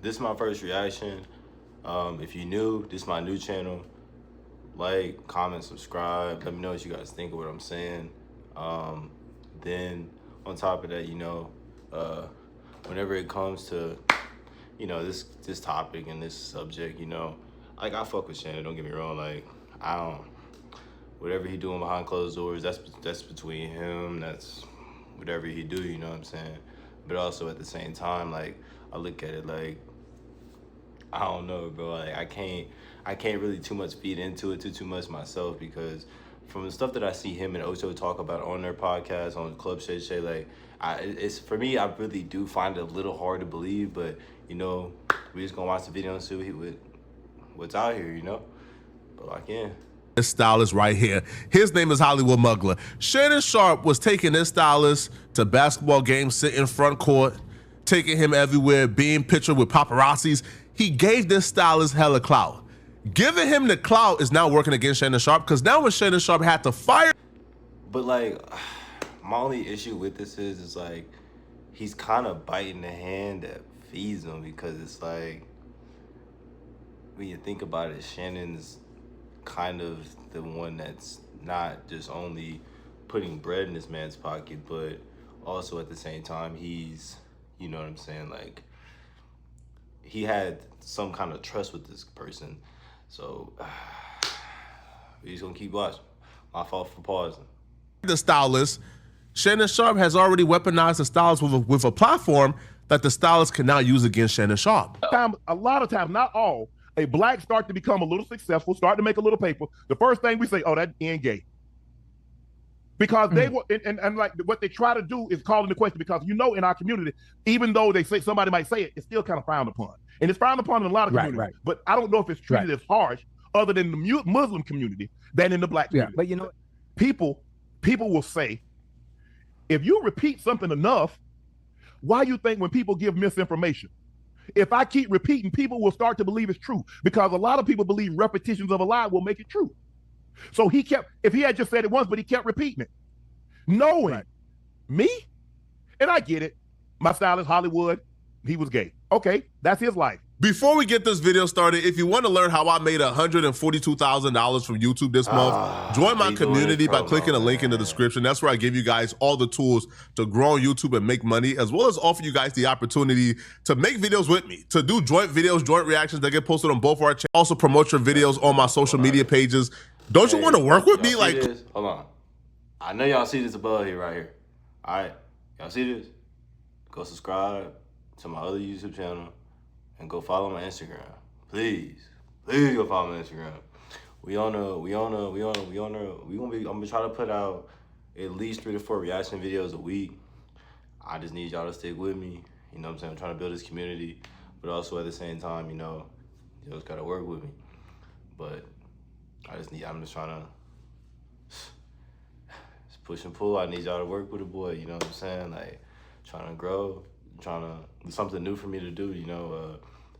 This is my first reaction. If you're new, this is my new channel. Like, comment, subscribe. Let me know what you guys think of what I'm saying. Then on top of that, uh, whenever it comes to this topic and this subject, like I fuck with Shannon. Don't get me wrong. Like I don't. Whatever he doing behind closed doors, that's between him. That's whatever he do. You know what I'm saying? But also at the same time, like I look at it like I don't know, bro. Like I can't really too much feed into it too much myself because from the stuff that I see him and Ocho talk about on their podcast on Club Shay Shay, like it's for me, I really do find it a little hard to believe. But we just gonna watch the video and see what's out here, But like, yeah. This stylist right here. His name is Hollywood Muggler. Shannon Sharpe was taking this stylist to basketball games, sitting front court, taking him everywhere, being pictured with paparazzis. He gave this stylist hella clout. Giving him the clout is now working against Shannon Sharpe because now when Shannon Sharpe had to fire. But like, my only issue with this is like, he's kind of biting the hand that feeds him because it's like, when you think about it, Shannon's kind of the one that's not just only putting bread in this man's pocket, but also at the same time, he's, you know what I'm saying, like, he had some kind of trust with this person. So, we're just gonna keep watching. My fault for pausing. The stylist, Shannon Sharpe has already weaponized the stylist with a platform that the stylist can now use against Shannon Sharpe. A lot of times, not all, a black start to become a little successful, start to make a little paper, the first thing we say, oh, that end gay. Because they were, and like what they try to do is call into question because in our community, even though they say somebody might say it, it's still kind of frowned upon. And it's frowned upon in a lot of communities. Right. But I don't know if it's treated as harsh other than the Muslim community than in the black community. But you know, people will say, if you repeat something enough, why you think when people give misinformation? If I keep repeating, people will start to believe it's true because a lot of people believe repetitions of a lie will make it true. So if he had just said it once, but he kept repeating it, knowing me, and I get it. My style is Hollywood. He was gay. Okay, that's his life. Before we get this video started, if you want to learn how I made $142,000 from YouTube this month, join my community by clicking the link in the description. That's where I give you guys all the tools to grow on YouTube and make money, as well as offer you guys the opportunity to make videos with me, to do joint videos, joint reactions that get posted on both our channels. Also promote your videos on my social media pages. Don't you want to work with me? Like, hold on. I know y'all see this above here, right here. All right, y'all see this? Go subscribe to my other YouTube channel. And go follow my Instagram, please go follow my Instagram. I'm gonna try to put out at least 3 to 4 reaction videos a week. I just need y'all to stick with me. You know what I'm saying? I'm trying to build this community, but also at the same time, you just gotta work with me. But I'm just trying to push and pull. I need y'all to work with a boy, you know what I'm saying? Like, trying to grow, something new for me to do,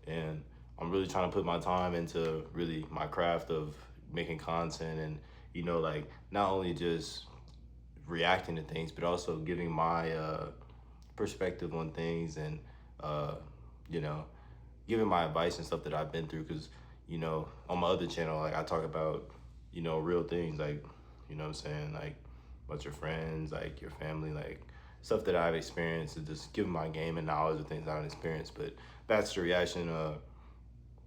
and I'm really trying to put my time into really my craft of making content and, like not only just reacting to things, but also giving my perspective on things and, giving my advice and stuff that I've been through. Cause, on my other channel, like I talk about, real things, like, you know what I'm saying? Like about your friends, like your family, like stuff that I've experienced, and just give my game and knowledge of things I've experienced. But that's the reaction.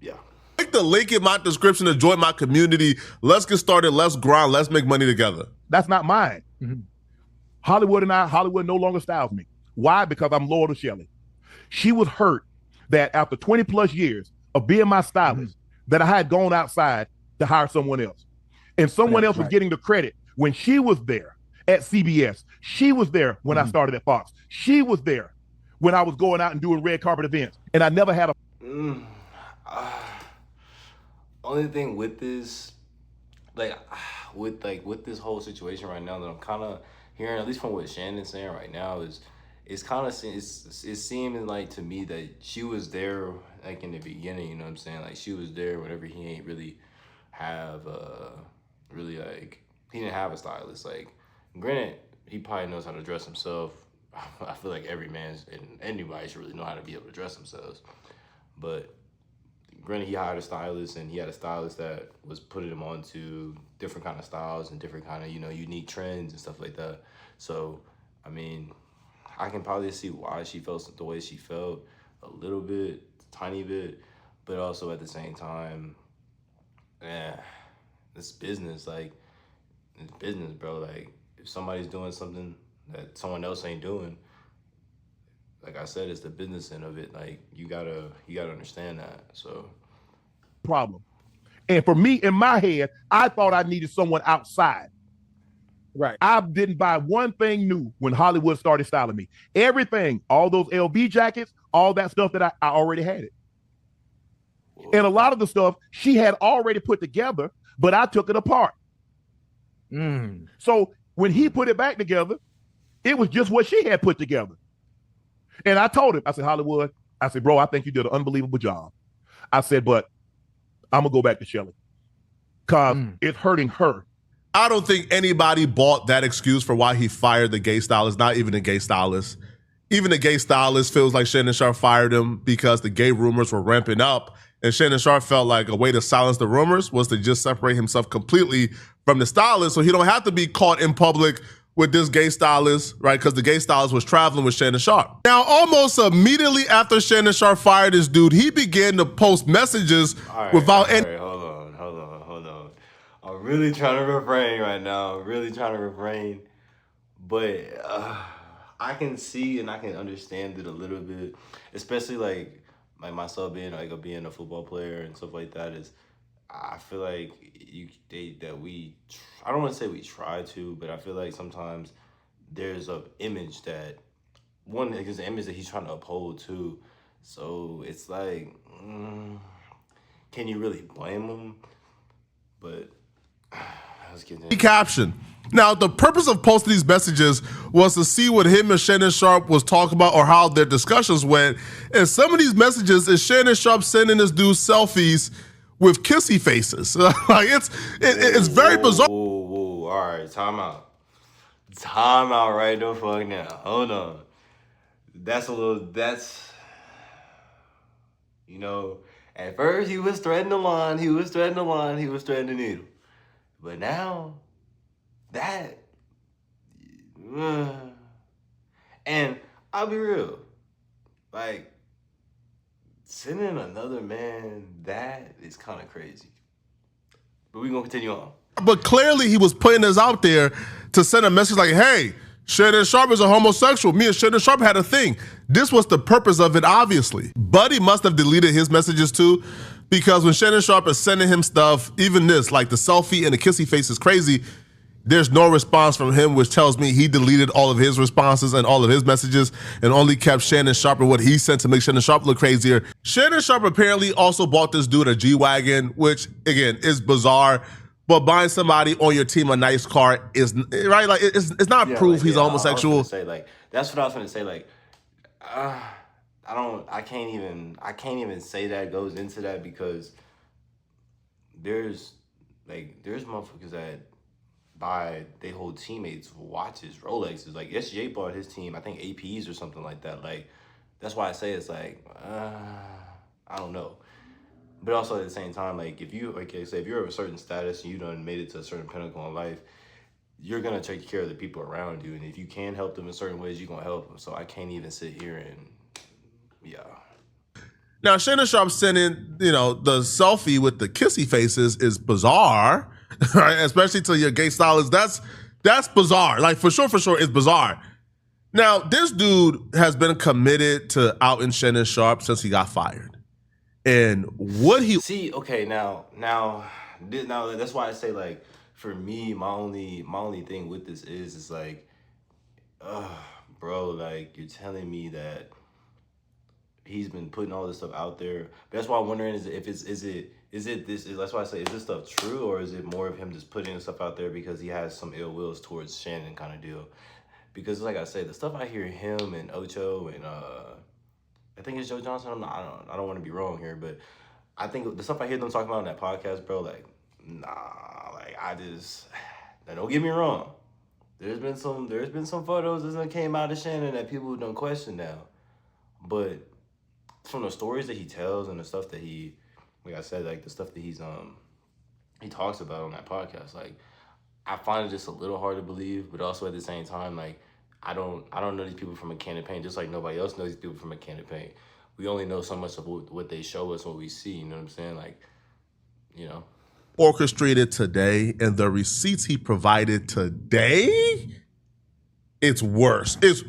Yeah. Click the link in my description to join my community. Let's get started. Let's grind. Let's make money together. That's not mine. Hollywood no longer styles me. Why? Because I'm loyal to Shelly. She was hurt that after 20 plus years of being my stylist, that I had gone outside to hire someone else. And someone else was getting the credit when she was there at CBS. She was there when I started at Fox. She was there when I was going out and doing red carpet events. And I never had a... Only thing with this, with this whole situation right now that I'm kind of hearing, at least from what Shannon's saying right now, is it's seeming like to me that she was there like in the beginning, you know what I'm saying? Like she was there whenever he ain't really have he didn't have a stylist. Like, granted, he probably knows how to dress himself. I feel like every man and anybody should really know how to be able to dress themselves. But granted, he hired a stylist, and he had a stylist that was putting him onto different kind of styles and different kind of, you know, unique trends and stuff like that. So, I mean, I can probably see why she felt the way she felt a little bit, tiny bit, but also at the same time, it's business. Like, it's business, bro. Like, if somebody's doing something that someone else ain't doing, like I said, it's the business end of it. Like, you gotta understand that. So, problem. And for me, in my head, I thought I needed someone outside. Right. I didn't buy one thing new when Hollywood started styling me. Everything, all those LV jackets, all that stuff that I already had it. And a lot of the stuff she had already put together, but I took it apart. So when he put it back together, it was just what she had put together. And I told him, I said, Hollywood, I said, bro, I think you did an unbelievable job. I said, but I'm going to go back to Shelly because it's hurting her. I don't think anybody bought that excuse for why he fired the gay stylist, not even the gay stylist. Even the gay stylist feels like Shannon Sharpe fired him because the gay rumors were ramping up. And Shannon Sharpe felt like a way to silence the rumors was to just separate himself completely from the stylist so he don't have to be caught in public with this gay stylist, right? Because the gay stylist was traveling with Shannon Sharpe. Now, almost immediately after Shannon Sharpe fired this dude, he began to post messages without any... Hold on. I'm really trying to refrain right now. But I can see and I can understand it a little bit, especially like myself being a football player and stuff like that. Is I feel like I don't want to say we try to, but I feel like sometimes there's an image that there's an image that he's trying to uphold too. So it's like, can you really blame him? But let's get into caption. Now, the purpose of posting these messages was to see what him and Shannon Sharpe was talking about or how their discussions went. And some of these messages is Shannon Sharpe sending this dude selfies with kissy faces. Like it's very bizarre. Whoa. All right, time out right the fuck now. Hold on. You know, at first he was threading the line, he was threading the needle. But now, and I'll be real, like, sending another man, that is kind of crazy. But we're going to continue on. But clearly he was putting this out there to send a message like, hey, Shannon Sharpe is a homosexual. Me and Shannon Sharpe had a thing. This was the purpose of it, obviously. Buddy must have deleted his messages too, because when Shannon Sharpe is sending him stuff, even this, like the selfie and the kissy face is crazy, there's no response from him, which tells me he deleted all of his responses and all of his messages and only kept Shannon Sharpe and what he sent to make Shannon Sharpe look crazier. Shannon Sharpe apparently also bought this dude a G-Wagon, which, again, is bizarre. But buying somebody on your team a nice car is, right? Like, it's not proof he's a homosexual. That's what I was going to say. Like, I can't even say that goes into that because there's motherfuckers that buy their whole teammates watches, Rolexes. Like SJ bought his team, I think APs or something like that. Like, that's why I say it's like, I don't know. But also at the same time, like if you're of a certain status and you done made it to a certain pinnacle in life, you're gonna take care of the people around you. And if you can help them in certain ways, you're gonna help them. So I can't even sit here and Now, Shannon Sharpe sending, the selfie with the kissy faces is bizarre, right? Especially to your gay stylist. That's bizarre. Like, for sure, it's bizarre. Now, this dude has been committed to outing Shannon Sharpe since he got fired. And what he... See, okay, now, that's why I say, like, for me, my only thing with this is like, bro, like, you're telling me that he's been putting all this stuff out there. But that's why I'm wondering that's why I say, is this stuff true, or is it more of him just putting stuff out there because he has some ill wills towards Shannon kind of deal? Because like I say, the stuff I hear him and Ocho and I think it's Joe Johnson. I don't want to be wrong here, but I think the stuff I hear them talking about on that podcast, bro, like, nah, like now don't get me wrong. There's been some photos that came out of Shannon that people don't question now. But from the stories that he tells and the stuff that like I said, like the stuff that he talks about on that podcast, like I find it just a little hard to believe, but also at the same time, like I don't know these people from a can of paint, just like nobody else knows these people from a can of paint. We only know so much of what they show us, what we see. You know what I'm saying? Like, you know, orchestrated today, and the receipts he provided today, it's worse. It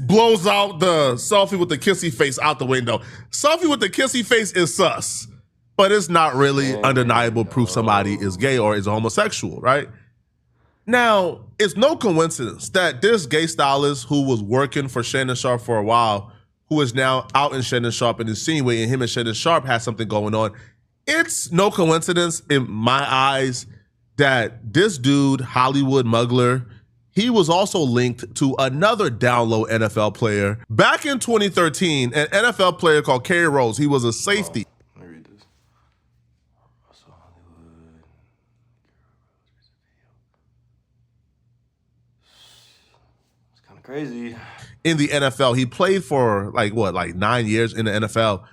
blows out the selfie with the kissy face out the window. Selfie with the kissy face is sus, but it's not really undeniable proof somebody is gay or is homosexual, right? Now, it's no coincidence that this gay stylist who was working for Shannon Sharpe for a while, who is now out in Shannon Sharpe and insinuating him and Shannon Sharpe has something going on. It's no coincidence in my eyes that this dude, Hollywood Muggler, he was also linked to another down low NFL player. Back in 2013, an NFL player called Kerry Rose, he was a safety. Let me read this. Russell Hollywood. It's kind of crazy. In the NFL, he played for like 9 years in the NFL.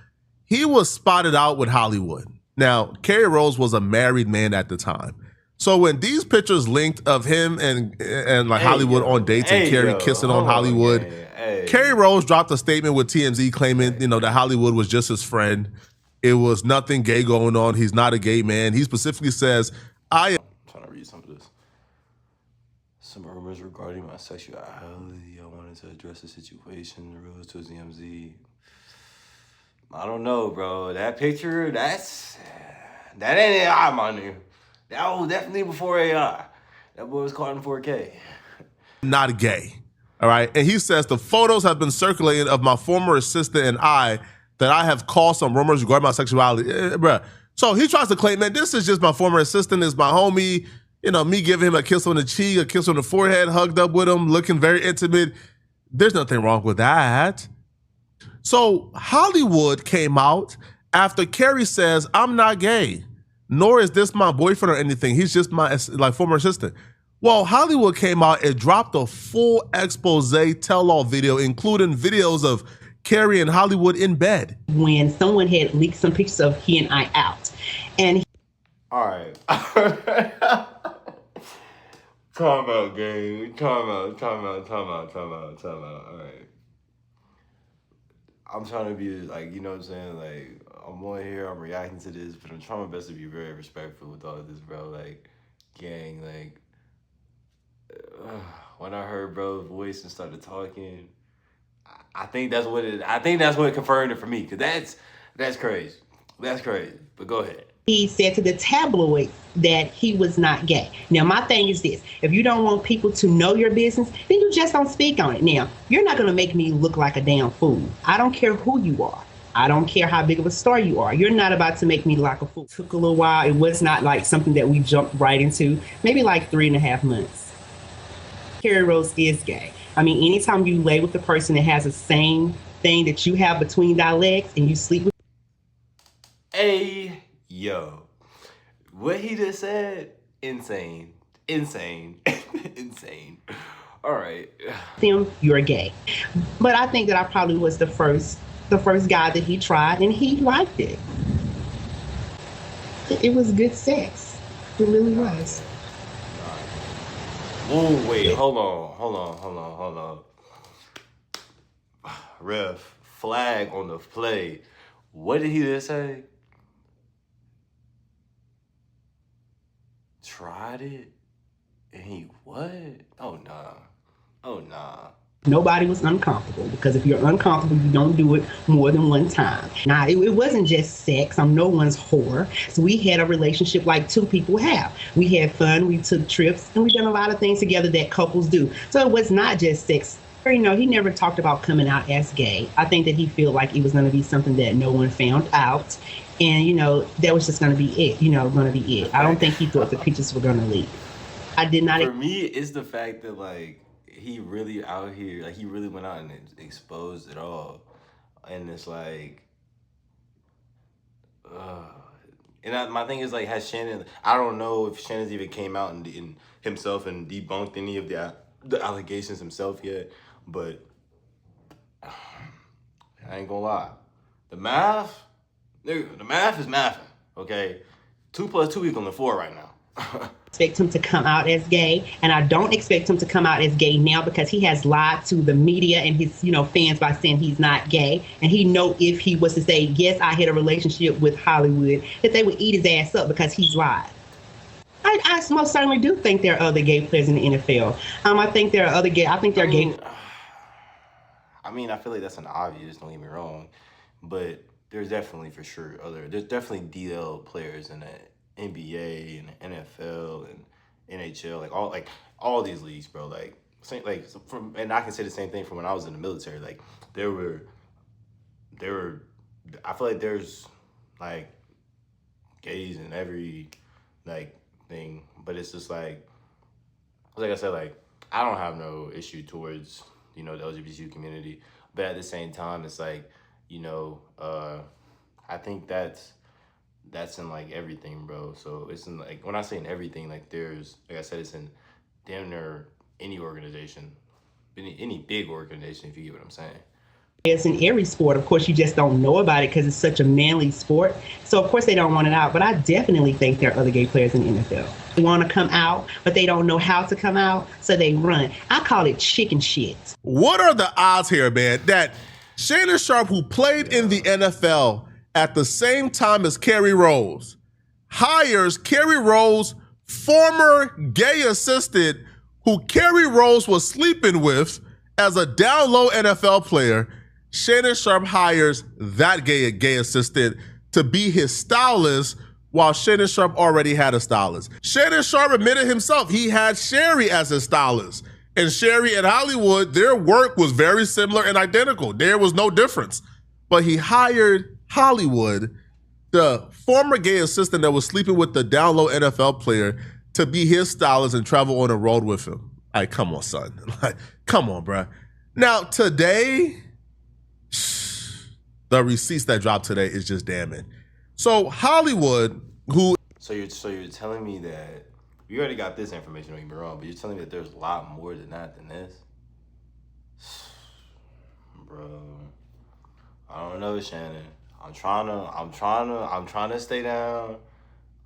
He was spotted out with Hollywood. Now, Kerry Rose was a married man at the time. So when these pictures linked of him and like Hollywood on dates and Kerry kissing on Hollywood, Kerry Rose dropped a statement with TMZ claiming, that Hollywood was just his friend. It was nothing gay going on. He's not a gay man. He specifically says, I'm trying to read some of this. Some rumors regarding my sexuality. I wanted to address the situation. The rules to TMZ. I don't know, bro. That picture, that ain't AI, my nigga. That was definitely before AI. That boy was caught in 4K. not gay. All right. And he says the photos have been circulating of my former assistant and I that I have caused some rumors regarding my sexuality. Bruh. So he tries to claim, man, this is just my former assistant, is my homie. Me giving him a kiss on the cheek, a kiss on the forehead, hugged up with him, looking very intimate. There's nothing wrong with that. So Hollywood came out after Kerry says, I'm not gay, nor is this my boyfriend or anything. He's just my former assistant. Well, Hollywood came out and dropped a full expose tell-all video, including videos of Kerry and Hollywood in bed. When someone had leaked some pictures of he and I out. And all right. Time out, gang. Time out. All right. I'm trying to be like, you know what I'm saying? Like, I'm on here, I'm reacting to this, but I'm trying my best to be very respectful with all of this, bro. Like, gang, like, when I heard bro's voice and started talking, I think that's what confirmed it for me, because that's crazy. That's crazy. But go ahead. He said to the tabloid that he was not gay. Now, my thing is this. If you don't want people to know your business, then you just don't speak on it. Now, you're not going to make me look like a damn fool. I don't care who you are. I don't care how big of a star you are. You're not about to make me like a fool. It took a little while. It was not like something that we jumped right into. Maybe like 3.5 months. Kerry Rose is gay. I mean, anytime you lay with the person that has the same thing that you have between thy legs and you sleep with. Hey, yo. What he just said, insane. All right. Them, you're gay. But I think that I probably was the first guy that he tried, and he liked it. It was good sex. It really was. Oh, wait, hold on. Ref, flag on the play. What did he just say? Tried it? And he what? Oh, nah. Nobody was uncomfortable, because if you're uncomfortable, you don't do it more than one time. Now, it wasn't just sex. I'm no one's whore. So we had a relationship like two people have. We had fun, we took trips, and we done a lot of things together that couples do. So it was not just sex. He never talked about coming out as gay. I think that he felt like it was going to be something that no one found out. And, that was just going to be it. I don't think he thought the pictures were going to leak. I did not. For me, it's the fact that, like, he really out here, like, he really went out and exposed it all. And it's like, And my thing is like, has Shannon? I don't know if Shannon's even came out and himself and debunked any of the allegations himself yet. But I ain't gonna lie, the math, nigga, the math is mathing. Okay, 2 + 2 = 4 right now. Expect him to come out as gay, and I don't expect him to come out as gay now because he has lied to the media and his fans by saying he's not gay. And he know if he was to say, yes, I had a relationship with Hollywood, that they would eat his ass up because he's lied. I most certainly do think there are other gay players in the NFL. I think there are other gay. I think there are gay. I mean, I feel like that's an obvious. Don't get me wrong, but there's definitely for sure there's definitely DL players in the NBA and NFL and NHL, like all these leagues, bro. Like and I can say the same thing from when I was in the military. Like there were. I feel like there's like gays in every like thing, but it's just like I said, like I don't have no issue towards the LGBTQ community, but at the same time, it's like I think that's in like everything, bro. So it's in like when I say in everything, like there's like I said, it's in damn near any organization, any big organization, if you get what I'm saying. It's in every sport. Of course, you just don't know about it because it's such a manly sport. So, of course, they don't want it out. But I definitely think there are other gay players in the NFL. They want to come out, but they don't know how to come out, so they run. I call it chicken shit. What are the odds here, man, that Shannon Sharpe, who played in the NFL at the same time as Kerry Rose, hires Kerry Rose's former gay assistant, who Kerry Rose was sleeping with as a down low NFL player? Shannon Sharpe hires that gay assistant to be his stylist while Shannon Sharpe already had a stylist. Shannon Sharpe admitted himself he had Sherry as his stylist. And Sherry and Hollywood, their work was very similar and identical. There was no difference. But he hired Hollywood, the former gay assistant that was sleeping with the down low NFL player, to be his stylist and travel on a road with him. Like, come on, son. Like, come on, bruh. Now, today, the receipts that dropped today is just damning. So Hollywood, who... So you're telling me that... You already got this information, don't get me wrong, but you're telling me that there's a lot more than that than this? Bro, I don't know, Shannon. I'm trying to stay down.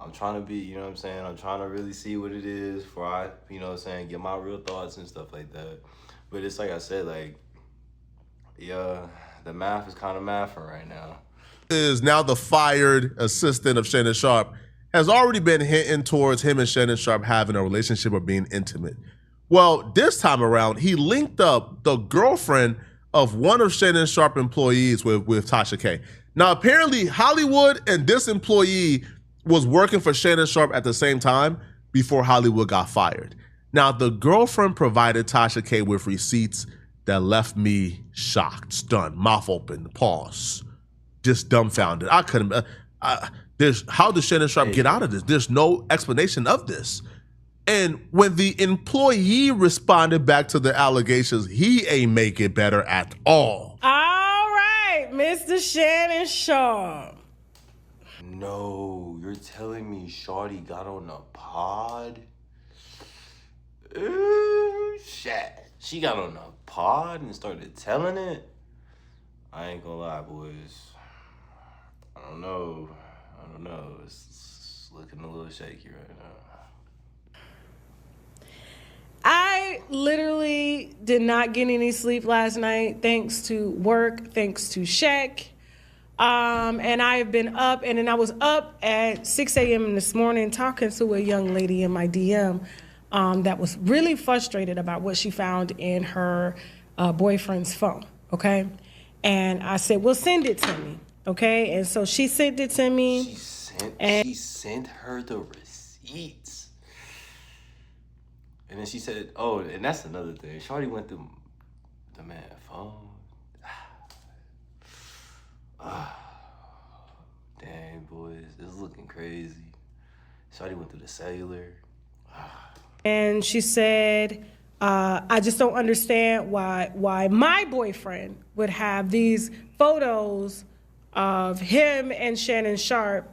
I'm trying to be, you know what I'm saying? I'm trying to really see what it is before I, you know what I'm saying, get my real thoughts and stuff like that. But it's like I said, like, yeah, the math is kind of mathing right now. Is now the fired assistant of Shannon Sharpe, has already been hinting towards him and Shannon Sharpe having a relationship or being intimate. Well, this time around, he linked up the girlfriend of one of Shannon Sharpe employees with Tasha K. Now, apparently, Hollywood and this employee was working for Shannon Sharpe at the same time before Hollywood got fired. Now, the girlfriend provided Tasha K with receipts that left me shocked, stunned, mouth open, pause, just dumbfounded. I couldn't... how does Shannon Sharpe get out of this? There's no explanation of this. And when the employee responded back to the allegations, he ain't make it better at all. All right, Mr. Shannon Sharpe. No, you're telling me Shorty got on a pod? Ooh, shit. She got on a pod and started telling it? I ain't gonna lie, boys. I don't know. It's looking a little shaky right now. I literally did not get any sleep last night, thanks to work, thanks to Shaq. And I've been up, and then I was up at 6 a.m. this morning talking to a young lady in my DM that was really frustrated about what she found in her boyfriend's phone, okay? And I said, well, send it to me, okay? And so she sent it to me. She sent her the receipts. And then she said, oh, and that's another thing. Shorty went through the man's phone. Dang, boys, this is looking crazy. Shorty went through the cellular. And she said, I just don't understand why my boyfriend would have these photos of him and Shannon Sharpe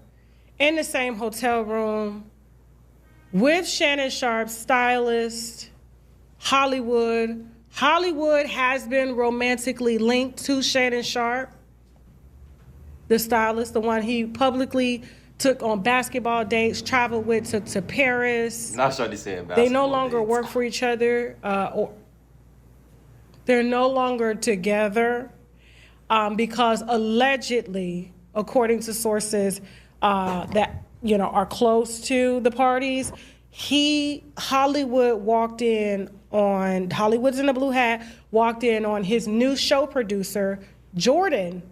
in the same hotel room with Shannon Sharp's stylist, Hollywood. Hollywood has been romantically linked to Shannon Sharp, the stylist, the one he publicly took on basketball dates, traveled with to Paris. Not sure they saying basketball. They no longer dates. work for each other, or they're no longer together because allegedly, according to sources that are close to the parties, Hollywood's in the blue hat, walked in on his new show producer, Jordan,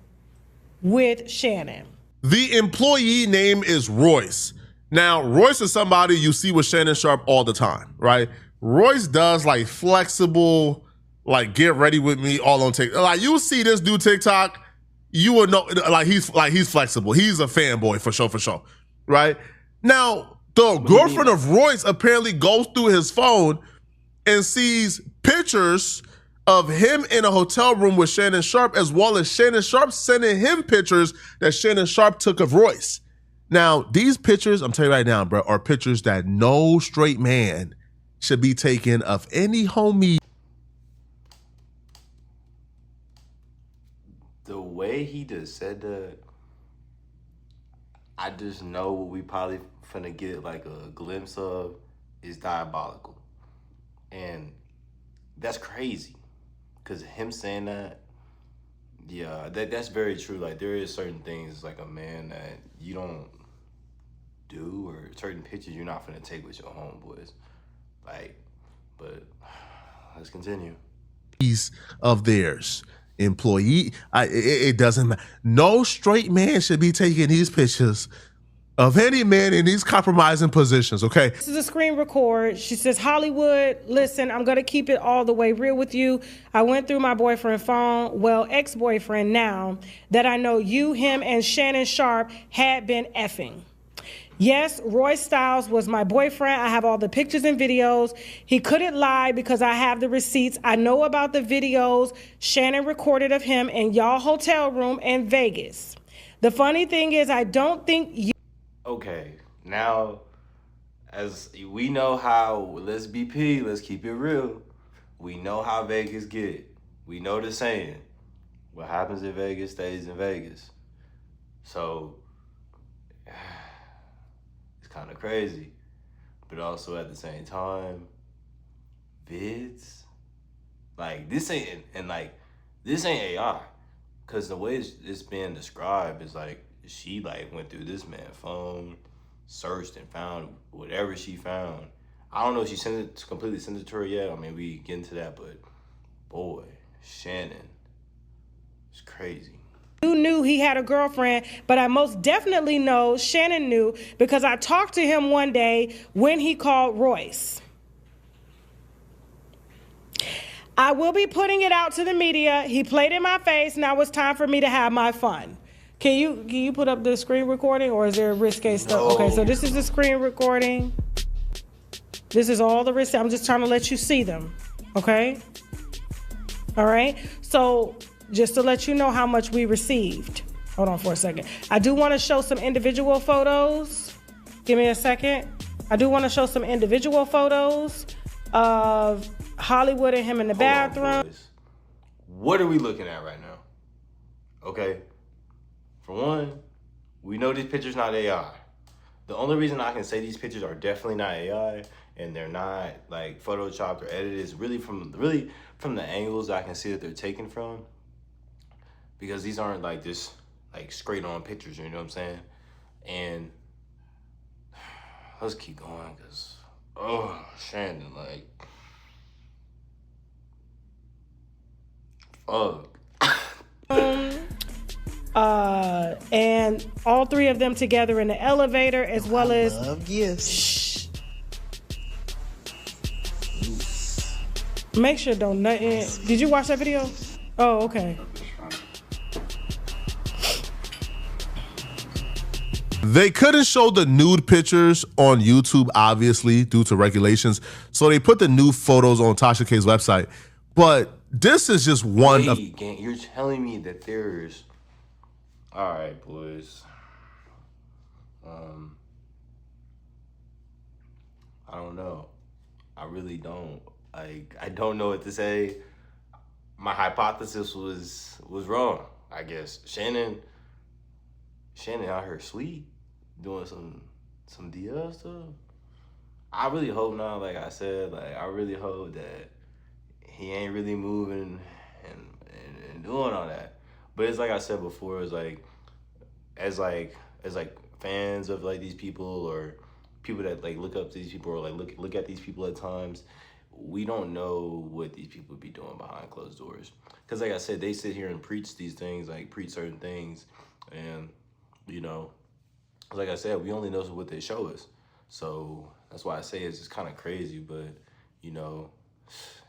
with Shannon. The employee name is Royce. Now, Royce is somebody you see with Shannon Sharp all the time, right? Royce does like flexible, like get ready with me all on TikTok. Like you see this dude TikTok, you would know he's flexible. He's a fanboy for sure, right? Now, the girlfriend of Royce apparently goes through his phone and sees pictures of him in a hotel room with Shannon Sharp, as well as Shannon Sharp sending him pictures that Shannon Sharp took of Royce. Now, these pictures, I'm telling you right now, bro, are pictures that no straight man should be taking of any homie. The way he just said that, I just know what we probably finna get like a glimpse of is diabolical. And that's crazy. Because him saying that, yeah, that's very true. Like, there is certain things, like a man, that you don't do, or certain pictures you're not finna take with your homeboys. Like, but let's continue. Of theirs. Employee, it doesn't matter. No straight man should be taking these pictures of any man in these compromising positions, okay? This is a screen record. She says, Hollywood, listen, I'm going to keep it all the way real with you. I went through my boyfriend's phone, well, ex-boyfriend now, that I know you, him, and Shannon Sharp had been effing. Yes, Roy Styles was my boyfriend. I have all the pictures and videos. He couldn't lie because I have the receipts. I know about the videos Shannon recorded of him in y'all hotel room in Vegas. The funny thing is, I don't think you... Okay, now, as we know how, let's keep it real. We know how Vegas get. We know the saying, what happens in Vegas stays in Vegas. So, it's kind of crazy. But also at the same time, vids, like this ain't, this ain't AI. Cause the way it's being described is like, she like went through this man's phone, searched and found whatever she found. I don't know if she completely sent it to her yet. I mean, we get into that, but boy, Shannon, it's crazy. You knew he had a girlfriend, but I most definitely know Shannon knew because I talked to him one day when he called Royce. I will be putting it out to the media. He played in my face. Now it's time for me to have my fun. Can you put up the screen recording, or is there risque stuff? No. Okay, so this is the screen recording. This is all the risque. I'm just trying to let you see them. Okay? All right? So just to let you know how much we received. Hold on for a second. I do want to show some individual photos. Give me a second. I do want to show some individual photos of Hollywood and him in the bathroom. Hold on, boys. What are we looking at right now? Okay? For one, we know these pictures not AI. The only reason I can say these pictures are definitely not AI and they're not like photoshopped or edited is really from the angles that I can see that they're taken from. Because these aren't like just like straight on pictures, you know what I'm saying? And let's keep going, cause Shannon, like, fuck. And all three of them together in the elevator, as well as love gifts. Shh. Make sure don't nothing. Did you watch that video? Oh, okay. They couldn't show the nude pictures on YouTube, obviously, due to regulations. So they put the nude photos on Tasha K's website. But this is just one of... Gang, you're telling me that there's... All right, boys. I don't know. I really don't. I don't know what to say. My hypothesis was wrong, I guess. Shannon out here sweet, doing some DL stuff. I really hope not. Like I said, like I really hope that he ain't really moving and doing all that. But it's like I said before, it's like as fans of like these people, or people that like look up to these people, or like look at these people at times, we don't know what these people be doing behind closed doors. Because like I said, they sit here and preach these things, like preach certain things, and you know, like I said, we only know what they show us. So that's why I say it's just kind of crazy. But you know,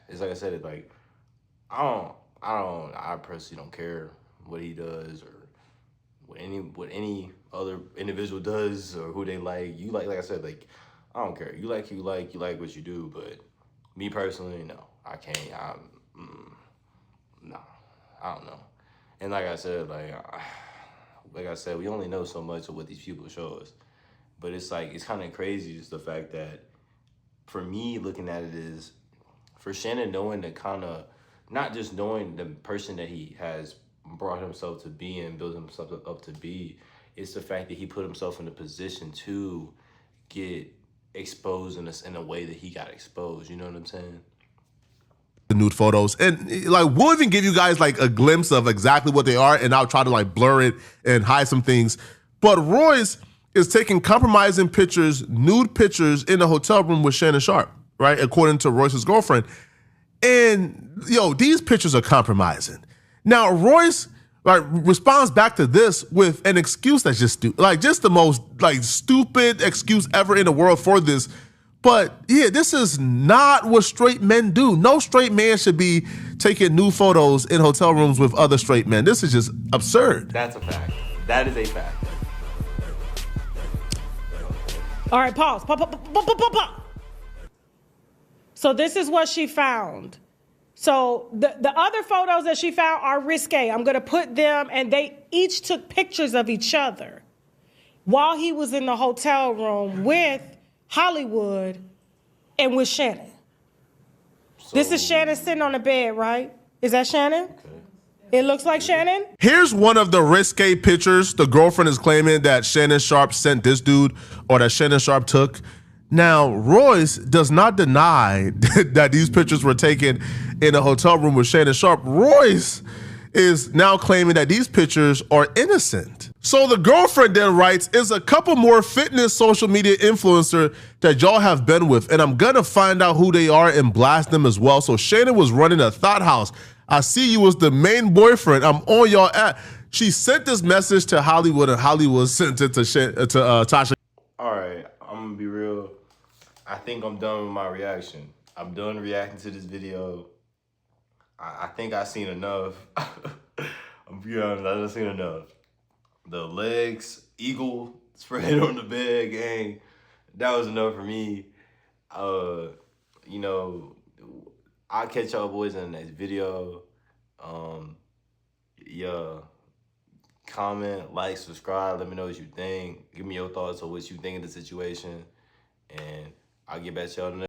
it's like I said, it's like I personally don't care what he does, or what any other individual does, or who they like. You like I said, like I don't care. You like what you do. But me personally, no, I can't. No, I don't know. And like I said, we only know so much of what these people show us. But it's like, it's kind of crazy just the fact that, for me, looking at it, is for Shannon knowing the kind of, not just knowing the person that he has brought himself to be and built himself up to be, it's the fact that he put himself in a position to get exposed in a way that he got exposed. You know what I'm saying? The nude photos, and like we'll even give you guys like a glimpse of exactly what they are, and I'll try to like blur it and hide some things. But Royce is taking compromising pictures, nude pictures, in a hotel room with Shannon Sharpe, right? According to Royce's girlfriend. And these pictures are compromising. Now Royce responds back to this with an excuse that's just just the most stupid excuse ever in the world for this. But yeah, this is not what straight men do. No straight man should be taking nude photos in hotel rooms with other straight men. This is just absurd. That's a fact. That is a fact. All right, pause. Pause. So this is what she found. So the other photos that she found are risque. I'm going to put them, and they each took pictures of each other while he was in the hotel room with Hollywood and with Shannon. So, this is Shannon sitting on the bed, right? Is that Shannon? Okay. It looks like Shannon. Here's one of the risque pictures the girlfriend is claiming that Shannon Sharpe sent this dude, or that Shannon Sharpe took. Now, Royce does not deny that these pictures were taken in a hotel room with Shannon Sharpe. Royce is now claiming that these pictures are innocent. So the girlfriend then writes, is a couple more fitness social media influencer that y'all have been with, and I'm gonna find out who they are and blast them as well. So Shannon was running a thought house. I see you as the main boyfriend. I'm on y'all app. She sent this message to Hollywood, and Hollywood sent it to Tasha. All right, I'm gonna be real. I think I'm done with my reaction. I'm done reacting to this video. I think I've seen enough. I'm be honest, I've seen enough. The legs, eagle spread on the bed, gang. That was enough for me. I'll catch y'all boys in the next video. Comment, like, subscribe. Let me know what you think. Give me your thoughts on what you think of the situation. And I'll get back to y'all in the next